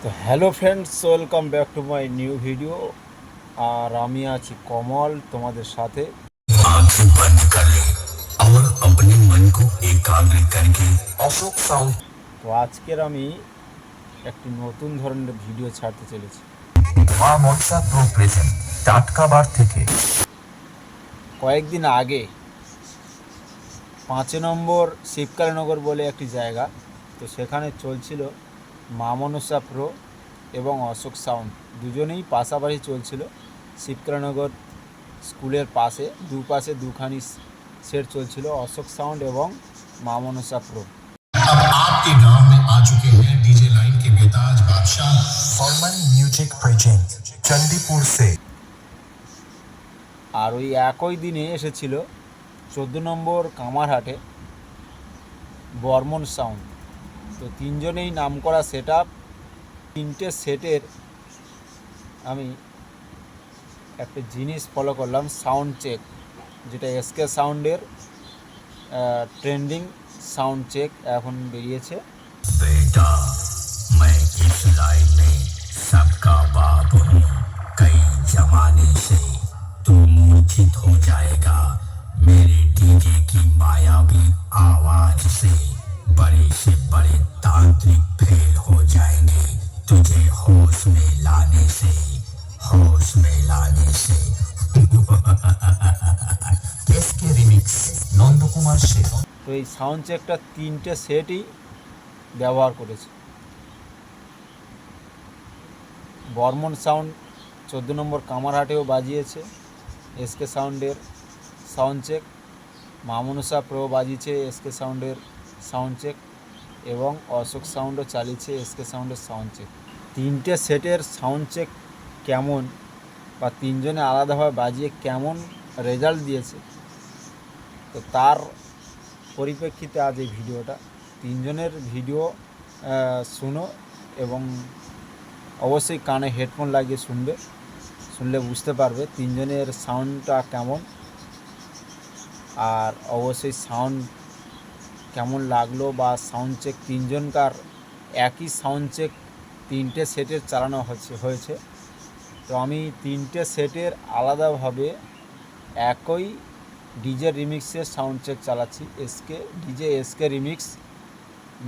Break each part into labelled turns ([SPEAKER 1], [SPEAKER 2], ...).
[SPEAKER 1] তো hello friends, welcome back to my new video. আর আমি আছি কমল তোমাদের সাথে।
[SPEAKER 2] आंखें बंद कर ले और अपने मन को एकाग्र करके अशोक साउंड
[SPEAKER 1] তো আজকের আমি একটি নতুন ধরনের ভিডিও ছাড়তে চলেছি।
[SPEAKER 2] মা মনসা প্রো প্রেজেন্ট টাটকাবার থেকে
[SPEAKER 1] কয়েকদিন আগে 5 নম্বর শিবকালীনগর বলে একটি জায়গা, তো সেখানে চলছিল মা মনসা প্রো এবং অশোক সাউন্ড, দুজনেই পাশাপাশি চলছিল। শিবকালীনগর স্কুলের পাশে দুপাশে দুখানি সেট চলছিল, অশোক সাউন্ড এবং মা মনসা প্রো।
[SPEAKER 2] अब आपके गांव में आ चुके हैं डीजे लाइन के बेताज बादशाह फॉर्मन म्यूजिक प्रेजेंट चंडीपुर से।
[SPEAKER 1] আর ওই একই দিনে এসেছিল 14 নম্বর কামারহাটে বর্মন সাউন্ড। তো তিনজনেই নাম করা সেট আপ, তিনটে সেটের আমি একটা জিনিস ফলো করলাম, সাউন্ড চেক, যেটা এসকে সাউন্ডের ট্রেন্ডিং সাউন্ড চেক এখন বেরিয়েছে।
[SPEAKER 2] बेटा मैं इस लाइन में सबका बाप हूँ, कई जमाने से तू मूर्छित हो जाएगा मेरे डीजे की मायावी आवाज से। बड़े से बड़े तांत्रिक फेल हो जाएंगे तुझे होश में लाने से, होश में लाने से। इसके रिमिक्स नंद कुमार से।
[SPEAKER 1] তো এই সাউন্ড চেকটা তিনটে সেটই ব্যবহার করেছে। বর্মন সাউন্ড 14 নম্বর কামারহাটেও বাজিয়েছে এসকে সাউন্ডের সাউন্ড চেক, মা মনসা প্রো বাজিয়েছে এসকে সাউন্ডের সাউন্ড চেক, এবং অশোক সাউন্ডও চালিয়েছে এসকে সাউন্ডের সাউন্ড চেক। তিনটে সেটের সাউন্ড চেক কেমন বা তিনজনে আলাদাভাবে বাজিয়ে কেমন রেজাল্ট দিয়েছে, তো তার পরিপ্রেক্ষিতে আজ এই ভিডিওটা। তিনজনের ভিডিও শুনো এবং অবশ্যই কানে হেডফোন লাগিয়ে শুনলে বুঝতে পারবে তিনজনের সাউন্ডটা কেমন, আর অবশ্যই সাউন্ড কেমন লাগলো বা সাউন্ড চেক তিনজনকার একই সাউন্ড চেক তিনটে সেটের চালানো হয়েছে। তো আমি তিনটে সেটের আলাদাভাবে একই ডিজে রিমিক্সের সাউন্ড চেক চালাচ্ছি, এসকে রিমিক্স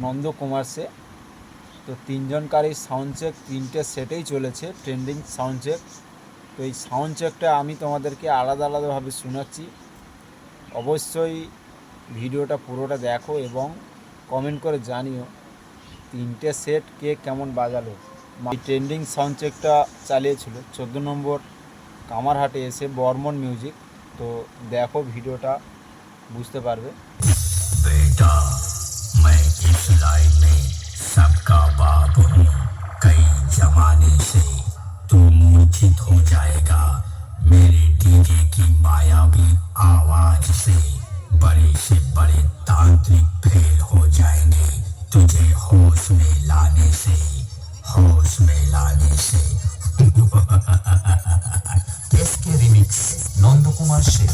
[SPEAKER 1] নন্দ কুমারসে। তো তিনজনকার এই সাউন্ড চেক তিনটে সেটেই চলেছে ট্রেন্ডিং সাউন্ড চেক। তো এই সাউন্ড চেকটা আমি তোমাদেরকে আলাদাভাবে শোনাচ্ছি। অবশ্যই ভিডিওটা পুরোটা দেখো এবং কমেন্ট করে জানিও তিনটে সেট কে কেমন বাজালো। এই ট্রেন্ডিং সাউন্ড চেকটা চালিয়েছিল 14 নম্বর কামারহাটে এসে বর্মন মিউজিক। তো দেখো ভিডিওটা, বুঝতে পারবে।
[SPEAKER 2] बेटा मैं इस लाइन में सबका बाप हूँ, कई जमाने से तू मूर्छित हो जाएगा मेरे डीजे की मायावी आवाज से। बड़े से बड़े तांत्रिक फेल हो जाएंगे तुझे होश में लाने से, होश में लाने से। इसके रिमिक्स नंद कुमार से।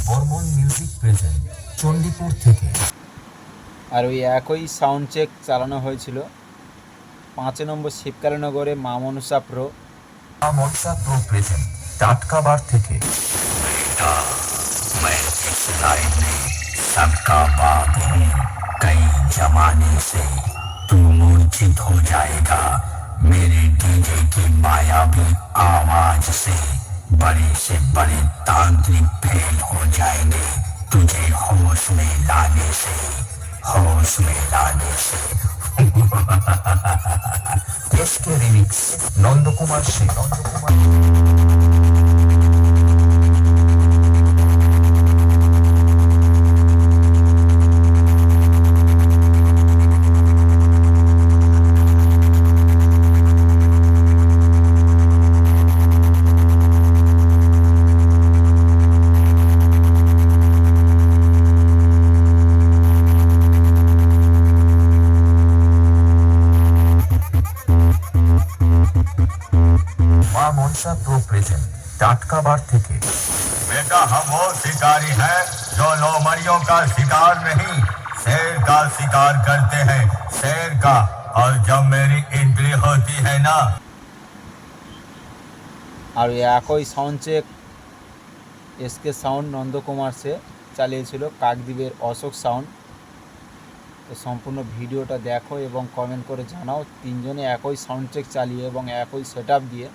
[SPEAKER 2] হরমোন মিউজিক প্রেজেন্ট চণ্ডীপুর থেকে।
[SPEAKER 1] আর ওই একই সাউন্ড চেক চালানো হয়েছিল 5 নম্বর শিবকালীনগরে মা মনসা প্রো।
[SPEAKER 2] মা মনসা প্রো প্রেজেন্ট টাটকাবার থেকে। बेटा मैं इस लाइन में सबका बाप हूँ, कई जमाने से तू मूर्छित हो जाएगा मेरे डीजे की मायावी आवाज से। बड़े से बड़े तांत्रिक फेल हो जाएंगे तुझे होश में लाने से, होश में लाने से। इसके रिमिक्स नंद कुमार से। मोंचा प्रो प्रेजेंट टाटका बार থেকে बेटा हम वो शिकारी हैं जो लोमड़ियों का शिकार नहीं शेर का शिकार करते हैं शेर का और जब मेरी एंट्री होती है ना
[SPEAKER 1] আর ওই একই sound check SK sound Nandakumar সে চালিয়েছিল কাকদ্বীপের অশোক সাউন্ড। তো সম্পূর্ণ ভিডিওটা দেখো এবং কমেন্ট করে জানাও তিনজনে একই সাউন্ড চেক চালিয়ে এবং একই সেট দিয়ে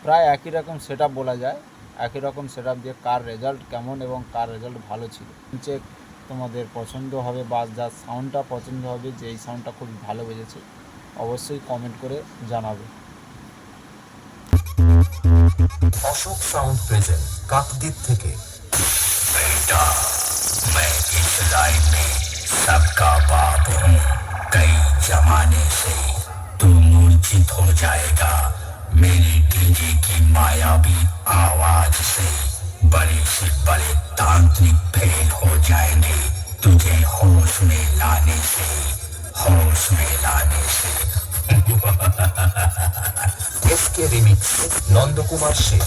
[SPEAKER 1] প্রায় একই রকম সেট বলা যায়, একই রকম সেট দিয়ে কার রেজাল্ট কেমন এবং কার রেজাল্ট ভালো ছিল চেক তোমাদের পছন্দ হবে বা যার সাউন্ডটা পছন্দ হবে যে এই সাউন্ডটা খুব ভালো বেজেছে অবশ্যই কমেন্ট করে জানাবে।
[SPEAKER 2] अशोक साउंड प्रेजेंट काकद्वीप থেকে बेटा मैं इस लाइन में सबका बाप हूँ कई जमाने से तू मूर्छित हो जाएगा मेरी डीजे की मायावी आवाज से बड़े से बड़े तांत्रिक फेल हो जाएंगे तुझे होश में लाने से इसके रिमिक्स नंदकुमार से